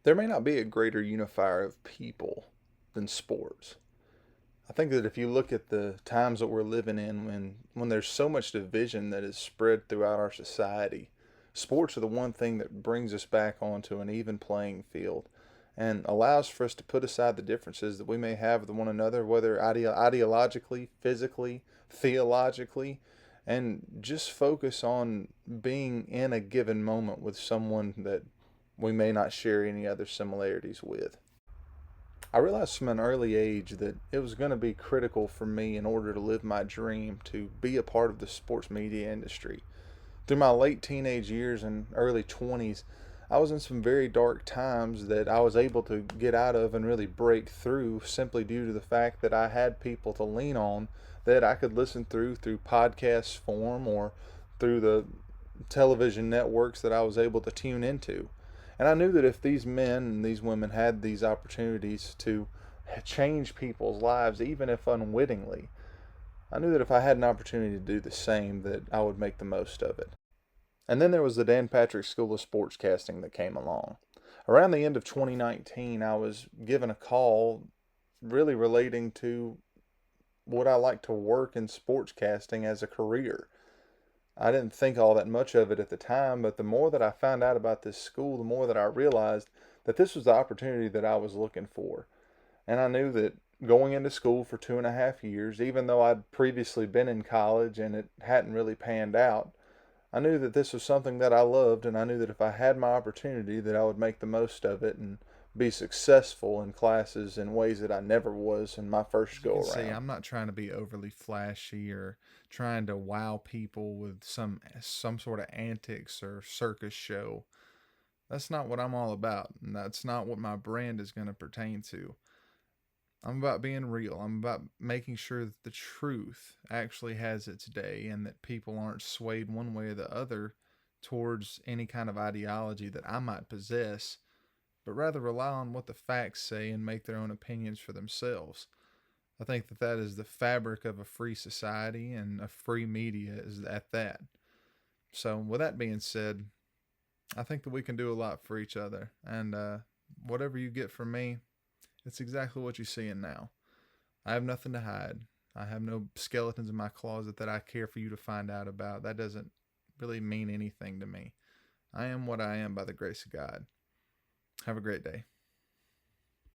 There may not be a greater unifier of people than sports. I think that if you look at the times that we're living in, when there's so much division that is spread throughout our society, sports are the one thing that brings us back onto an even playing field and allows for us to put aside the differences that we may have with one another, whether ideologically, physically, theologically, and just focus on being in a given moment with someone that we may not share any other similarities with. I realized from an early age that it was going to be critical for me in order to live my dream to be a part of the sports media industry. Through my late teenage years and early 20s, I was in some very dark times that I was able to get out of and really break through simply due to the fact that I had people to lean on that I could listen through podcast form or through the television networks that I was able to tune into. And I knew that if these men and these women had these opportunities to change people's lives, even if unwittingly, I knew that if I had an opportunity to do the same, that I would make the most of it. And then there was the Dan Patrick School of Sportscasting that came along. Around the end of 2019, I was given a call really relating to would I like to work in sportscasting as a career. I didn't think all that much of it at the time, but the more that I found out about this school, the more that I realized that this was the opportunity that I was looking for. And I knew that going into school for 2.5 years, even though I'd previously been in college and it hadn't really panned out, I knew that this was something that I loved, and I knew that if I had my opportunity, that I would make the most of it and be successful in classes in ways that I never was in my As first you can go see, around. I'm not trying to be overly flashy or trying to wow people with some sort of antics or circus show. That's not what I'm all about, and that's not what my brand is going to pertain to. I'm about being real. I'm about making sure that the truth actually has its day and that people aren't swayed one way or the other towards any kind of ideology that I might possess, but rather rely on what the facts say and make their own opinions for themselves. I think that that is the fabric of a free society, and a free media is at that. So, with that being said, I think that we can do a lot for each other. And whatever you get from me, it's exactly what you're seeing now. I have nothing to hide. I have no skeletons in my closet that I care for you to find out about. That doesn't really mean anything to me. I am what I am by the grace of God. Have a great day.